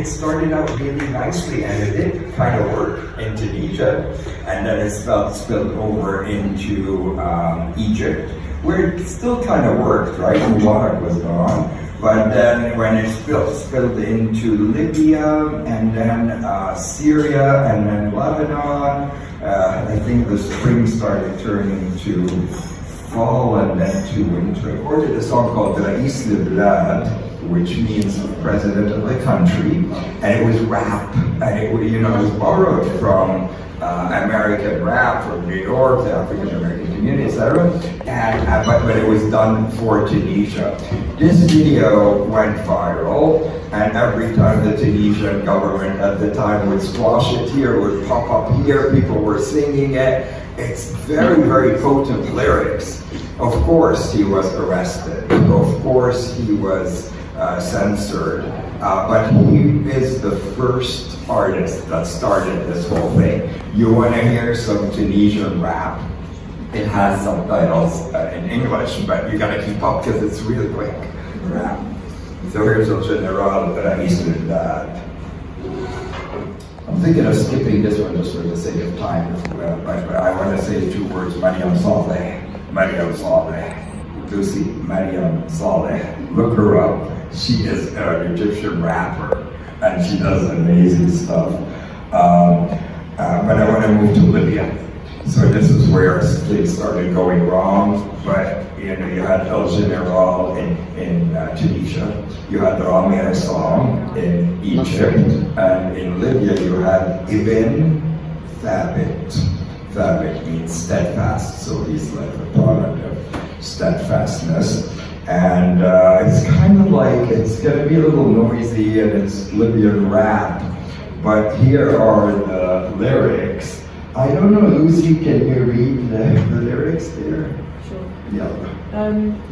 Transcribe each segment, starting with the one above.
it started out really nicely, and it did kind of work in Tunisia, and then it spilled over into Egypt, where it still kind of worked, right? Mubarak was gone. But then when it spilled into Libya, and then Syria, and then Lebanon, I think the spring started turning to fall and then to winter. I recorded a song called Rais Bilad, which means president of the country, and it was rap, and it was borrowed from American rap from New York, the African American community, etc. And but it was done for Tunisia. This video went viral, and every time the Tunisian government at the time would squash it here, would pop up here, people were singing it. It's very, very potent lyrics. Of course he was arrested. Of course he was censored. But he is the first artist that started this whole thing. You want to hear some Tunisian rap? It has subtitles in English, but you got to keep up because it's really quick rap. So here's El General Rais Bilad. I'm thinking of skipping this one just for the sake of time, but I want to say 2 words. Maryam Saleh. Maryam Saleh. Lucy, Maryam Saleh. Look her up. She is an Egyptian rapper, and she does amazing stuff. But I want to move to Libya. So this is where things started going wrong. But you had El General in Tunisia, you had Ramy Essam in Egypt, and in Libya you had Ibn Thabit. Thabit means steadfast, so he's like a product of steadfastness. And it's kind of like, it's going to be a little noisy, and it's Libyan rap, but here are the lyrics. I don't know, Lucy, can you read the lyrics there? Sure. Yeah.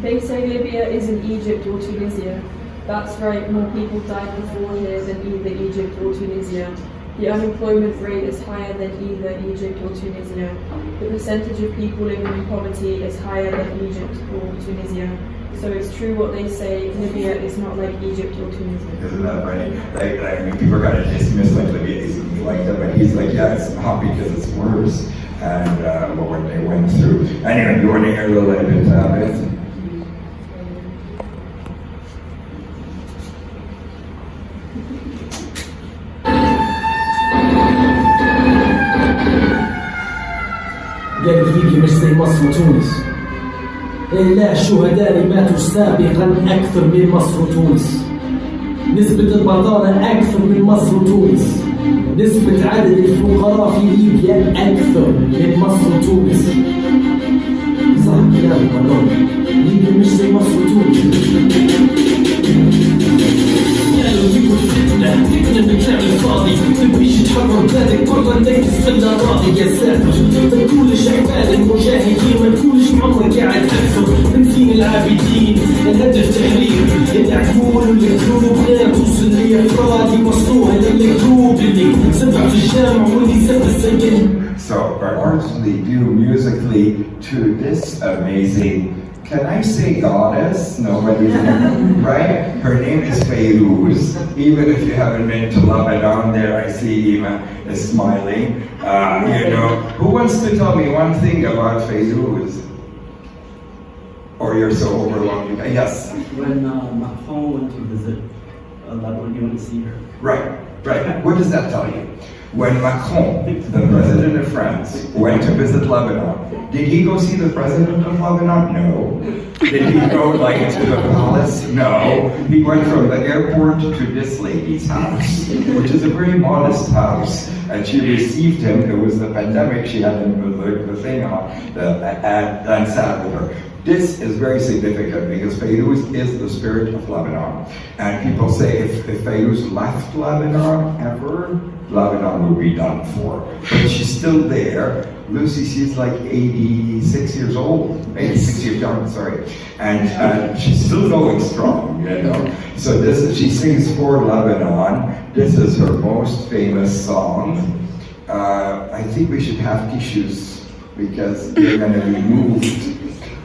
They say Libya is in Egypt or Tunisia. That's right, more people died before here than either Egypt or Tunisia. The unemployment rate is higher than either Egypt or Tunisia. The percentage of people living in poverty is higher than Egypt or Tunisia. So it's true what they say, Libya is not like Egypt or Tunisia. Isn't that funny? Like I mean, people kind of dismiss like Libya isn't like that, but he's like, yeah, it's not because it's worse. And what they went through. Anyway, you want to hear a little bit of it? قالت ليبيا مش زي مصر وتونس. لا الشهداء ماتوا سابقا أكثر من مصر وتونس. نسبة البطالة أكثر من مصر وتونس. نسبة عدد الفقراء في ليبيا أكثر من مصر وتونس. صح كلامك والله. ليبيا مش زي مصر وتونس. فتنة بالكلام الفاضي تبيش تحرر بلادك برا انك تستنى راضي يا ساتر ما تكونش عباد المجاهدين ما تكونش عمرك قاعد تكفر تمثيل العابدين الهدف تحرير العقول والقلوب لا توصل لأفراد يوصلوها للقلوب اللي سبع في الجامع واللي سبع السجن. So our artistry due musically to this amazing, can I say goddess? Nobody's right? Her name is Fairuz. Even if you haven't been to Lebanon there, I see Emel is smiling. Who wants to tell me one thing about Fairuz? Or you're so overwhelmed? Yes? When Macron went to visit Lebanon, you went to see her. Right. What does that tell you? When Macron, the president of France, went to visit Lebanon, did he go see the president of Lebanon? No. Did he go to the palace? No. He went from the airport to this lady's house, which is a very modest house, and she received him. It was the pandemic, she had the thing on, and sat with her. This is very significant because Fairuz is the spirit of Lebanon. And people say if Fairuz left Lebanon ever, Lebanon will be done for. But she's still there. Lucy, she's like 86 years old, 86 years young, sorry. And she's still going strong, So she sings for Lebanon. This is her most famous song. I think we should have tissues because they're going to be moved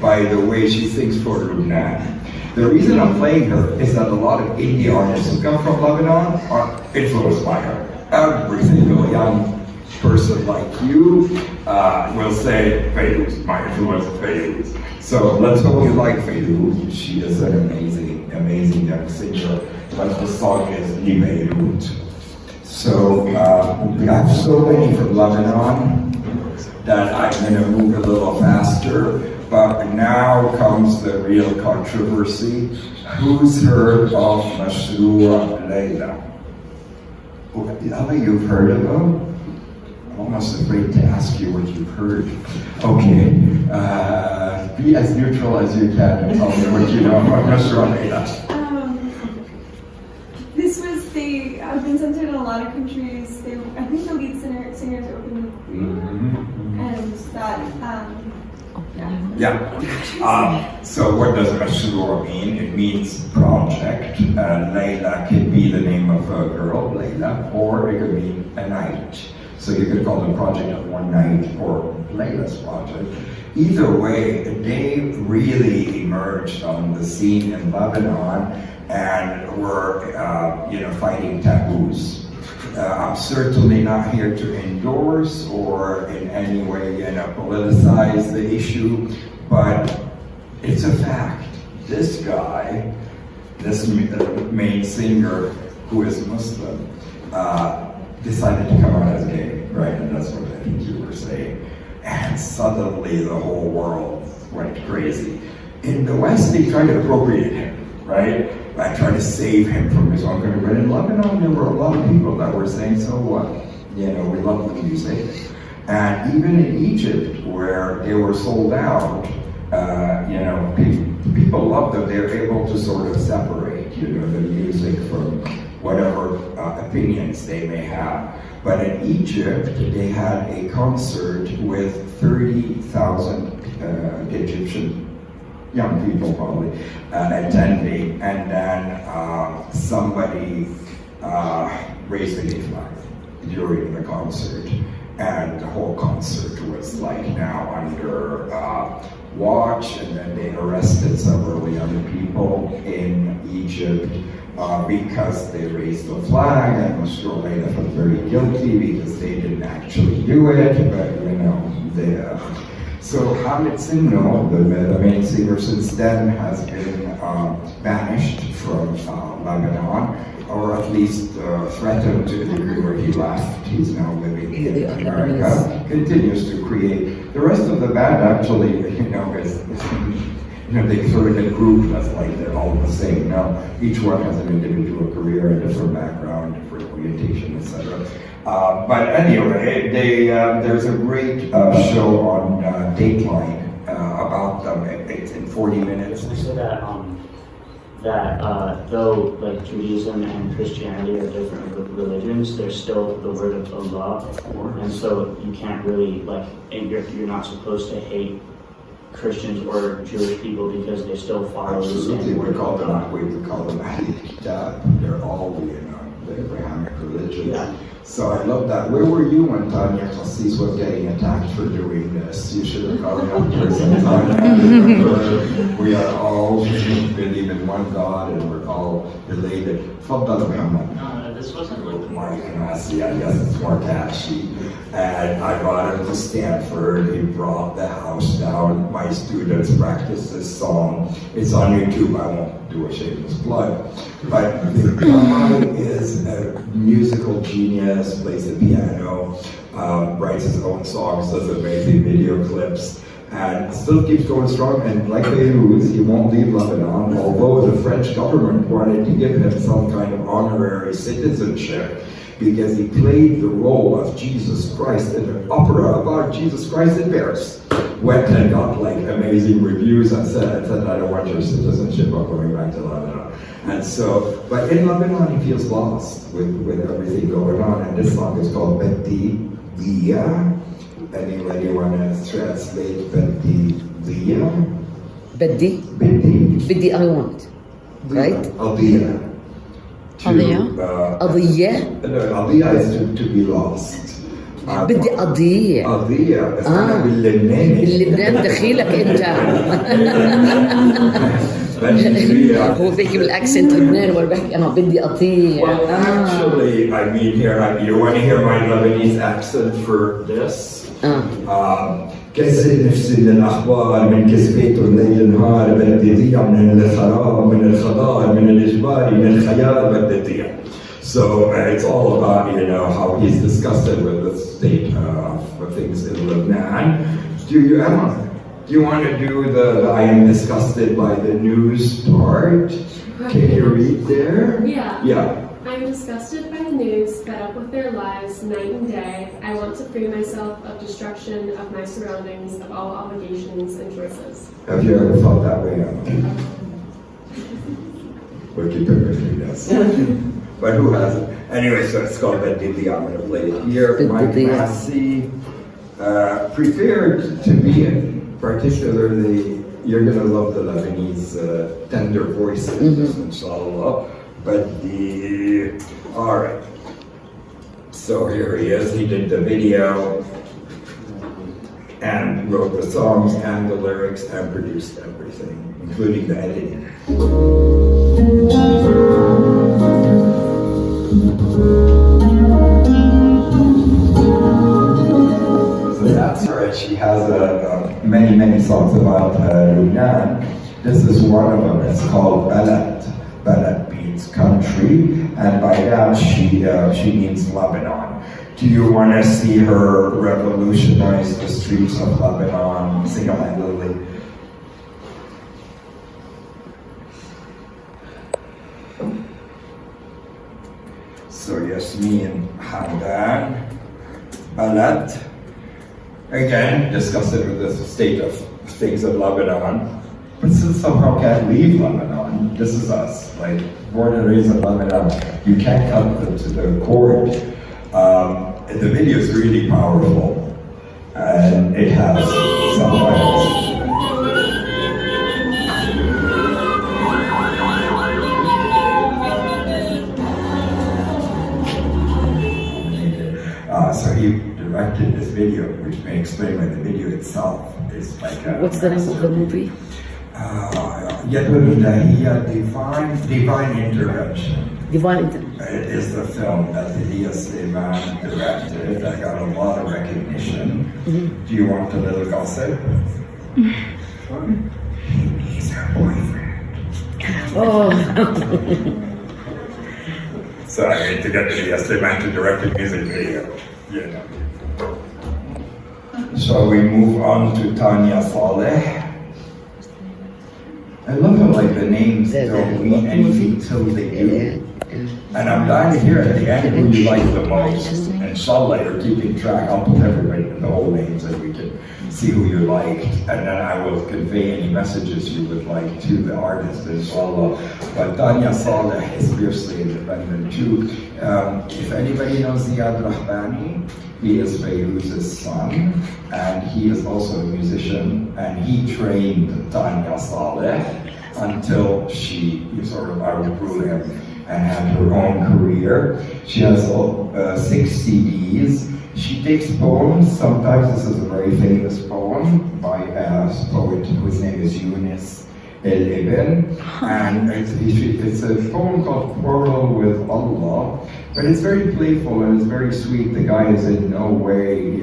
by the way she sings for Lebanon. The reason I'm playing her is that a lot of indie artists who come from Lebanon are influenced by her. Every single young person like you will say, Fairuz, my influence is Fairuz. So let's hope you like Fairuz. She is an amazing, amazing young singer. But the song is Beirut. So we have so many from Lebanon that I'm going to move a little faster. But now comes the real controversy. Who's heard of Mashrou Leila? How many you've heard of him? I'm almost afraid to ask you what you've heard. Okay, be as neutral as you can and tell me what you know about Mashrou Leila. This was I've been censored in a lot of countries. I think the lead singers opened and that, Yeah. So what does Mashrou mean? It means project. Leila could be the name of a girl, Leila, or it could mean a night. So you could call the project of one night or Leila's project. Either way, they really emerged on the scene in Lebanon and were, fighting taboos. I'm certainly not here to endorse or in any way, politicize the issue, but it's a fact. This guy, this main singer who is Muslim, decided to come out as gay, right? And that's what I think you were saying. And suddenly the whole world went crazy. In the West, they tried to appropriate him, right? I tried to save him from his own country. But in Lebanon, there were a lot of people that were saying, so what? We love the music. And even in Egypt, where they were sold out, people loved that they're able to sort of separate, the music from whatever opinions they may have. But in Egypt, they had a concert with 30,000 Egyptian young people probably attending, and then somebody raised the gay flag during the concert, and the whole concert was now under watch, and then they arrested several young people in Egypt because they raised the flag, and Mashrou Leila felt very guilty because they didn't actually do it, but so Hamdan, the main singer since then, has been banished from Lebanon, or at least threatened to the degree where he left. He's now living in America, continues to create. The rest of the band actually, is they throw in a group that's they're all the same. Now, each one has an individual career, a different background, different orientation, etc. But anyway, there's a great show on Dateline about them. It's in 40 minutes. I say that though Judaism and Christianity are different religions, there's still the word of Allah, and so you can't really and you're not supposed to hate Christians or Jewish people because they still follow the same word. We call them Ahlul Kitab. They're all the Abrahamic religion. Yeah. So I love that. Where were you when Tania Kassis was getting attacked for doing this? You should have called up here sometime. We are all believe in one God and we're all related. Faddal Muhammad. No, this wasn't like Massy, I guess it's more catchy. And I brought him to Stanford. He brought the house down. My students practice this song. It's on YouTube. I won't do a shameless plug. But the guy is a musical genius, plays the piano, writes his own songs, does amazing video clips, and still keeps going strong. And like Fairuz, he won't leave Lebanon, although the French government wanted to give him some kind of honorary citizenship because he played the role of Jesus Christ in an opera about Jesus Christ in Paris. Went and got amazing reviews and said, I don't want your citizenship, I'm going back to Lebanon. And so, but in Lebanon he feels lost with everything going on, and this song is called Beddi Dia. Anybody want to translate Beddi Dia? Beddi, I want. Right? Qadiyya. Qadiyya? Qadiyya is to be lost. بدي قضية باللبناني باللبنان دخيلك انت هو بيحكي بالاكسنت لبناني ولا بيحكي انا بدي اطيع. Well, actually, I mean here, you want to hear my Lebanese accent for this? كذب نفسي للأخبار من كذبته الليل نهار بدي ضيع من الخراب من الخضار من الإجبار من الخيال بدي ضيع. So it's all about, you know, how he's disgusted with the state of things in Lebanon. Do you want to do the I am disgusted by the news part? Can you read there? Yeah. I'm disgusted by the news, fed up with their lives night and day. I want to free myself of destruction of my surroundings, of all obligations and choices. Have you ever felt that way? Wiki perfectly does. But who hasn't? Anyway, so it's called Bedidi. I'm going to play it here. Mike Massy prepared to be in. Particularly, you're going to love the Lebanese tender voices, inshallah. But all right. So here he is. He did the video and wrote the songs and the lyrics and produced everything, including the editing. So that's her. She has many songs about Lebanon. This is one of them. It's called Balad. Balad means country, and by that she means Lebanon. Do you want to see her revolutionize the streets of Lebanon single-handedly? So Yasmine, Hamdan, Balad. Again, discussed it with the state of things of Lebanon. But still somehow can't leave Lebanon. This is us, like born and raised in Lebanon. You can't cut them to the cord. The video is really powerful, and it has subtitles. So he directed this video, which may explain why the video itself is like a... What's the name of the movie? Yadul Ilahiyya, Divine Intervention. Divine Intervention. It is the film that Elias Suleiman directed. I got a lot of recognition. Do you want a little gossip? He's her boyfriend. Oh. So I need to get Elias Suleiman to direct a music video. You know. So we move on to Tania Saleh. I love how like the names don't mean anything till they do. And I'm dying to hear at the end who you like the most. Inshallah, you're keeping track. I'll put everybody the whole names and we can see who you liked. And then I will convey any messages you would like to the artist, inshallah. But Tania Saleh is fiercely independent too. If anybody knows Ziad Rahbani, he is Fairuz's son, and he is also a musician, and he trained Tania Saleh until she sort of outgrew him and had her own career. She has 6 CDs. She takes poems. Sometimes this is a very famous poem by a poet whose name is Yunus El-Ibn, and it's a poem called Quarrel with Allah, but it's very playful and it's very sweet. The guy is in no way,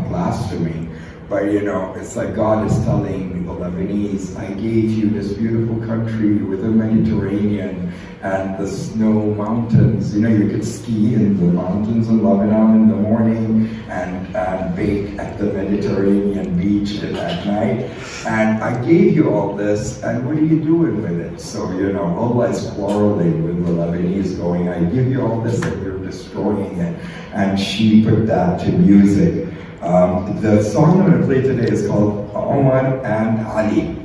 blasphemy, but it's like God is telling the Lebanese, I gave you this beautiful country with the Mediterranean and the snow mountains. You could ski in the mountains in Lebanon in the morning and bake at the Mediterranean beach at night. And I gave you all this, and what are you doing with it? So, Allah is quarreling with the Lebanese, going, I give you all this and you're destroying it. And she put that to music. The song I'm going to play today is called Omar and Ali.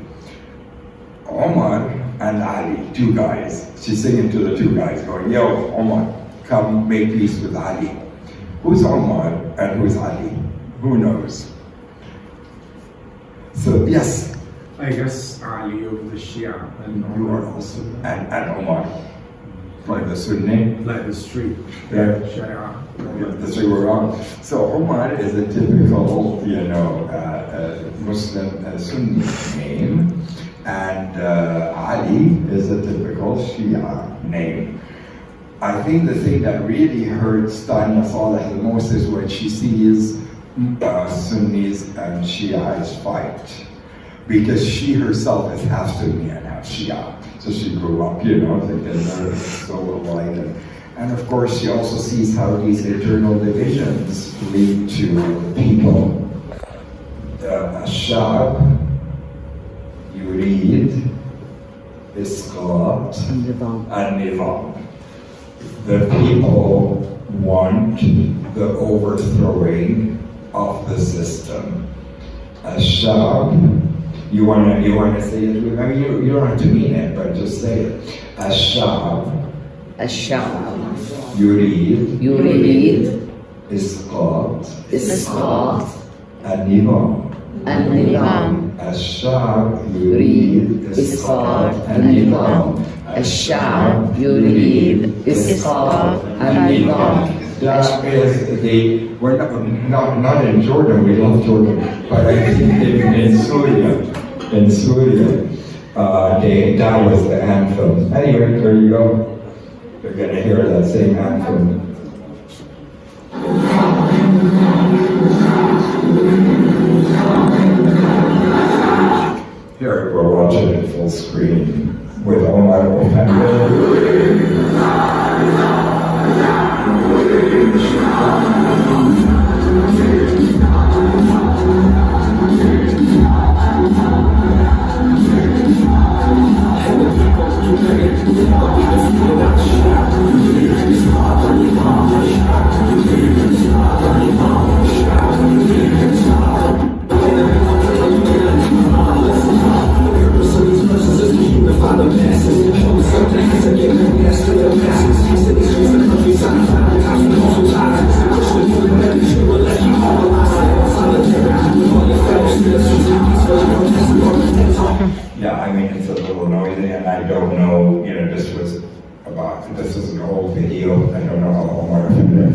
Omar and Ali, 2 guys. She's singing to the 2 guys, going, yo, Omar, come make peace with Ali. Who's Omar and who's Ali? Who knows? So, yes. I guess Ali of the Shia and You are also, and Omar, like the Sunni. like the street. Yeah. Shia. That's what we're on. So Omar is a typical, Muslim Sunni name, and Ali is a typical Shia name. I think the thing that really hurts Tania Saleh the most is when she sees Sunnis and Shiites fight, because she herself is half Sunni and half Shia. So she grew up, thinking they're so alike. And of course, she also sees how these internal divisions lead to the people. الشعب يريد إسقاط النظام. The people want the overthrowing of the system. الشعب, you want to say it? I mean, you don't have to mean it, but just say it. الشعب يريد إسقاط النظام. الشعب يريد إسقاط النظام. الشعب يريد إسقاط النظام. That is we're not in Jordan, we love Jordan, but I think in Syria, that was the anthem. Anyway, there you go. You're going to hear that same anthem. Here we're watching it full screen with Omar Offendum. Yeah, I mean, it's a little noisy, and I don't know, this is an old video. I don't know how Omar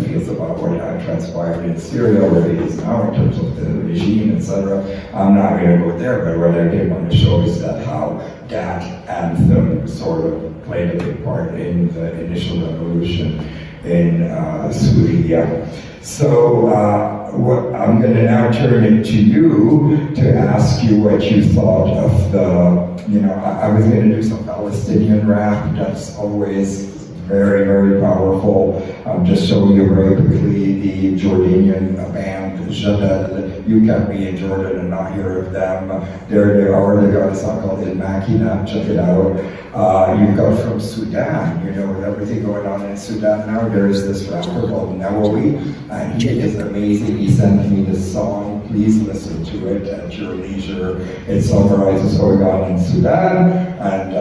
feels about what transpired in Syria, where he is now in terms of the regime, etc. I'm not going to go there, but what I did want to show is that how that anthem sort of played a big part in the initial revolution in Syria. So I'm going to now turn it to you to ask you what you thought of I was going to do some Palestinian rap. That's always very, very powerful. Just showing you very quickly the Jordanian band Jadal. You can't be in Jordan and not hear of them. There they are. They got a song called Il Makina. Check it out. You've got from Sudan, with everything going on in Sudan now, there's this rapper called Nawawi, and he is amazing. He sent me this song. Please listen to it at your leisure. It summarizes what's going on in Sudan, and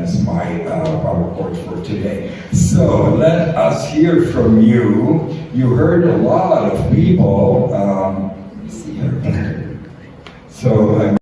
it's my PowerPoint for today. So let us hear from you. You heard a lot of people. Let me see here. So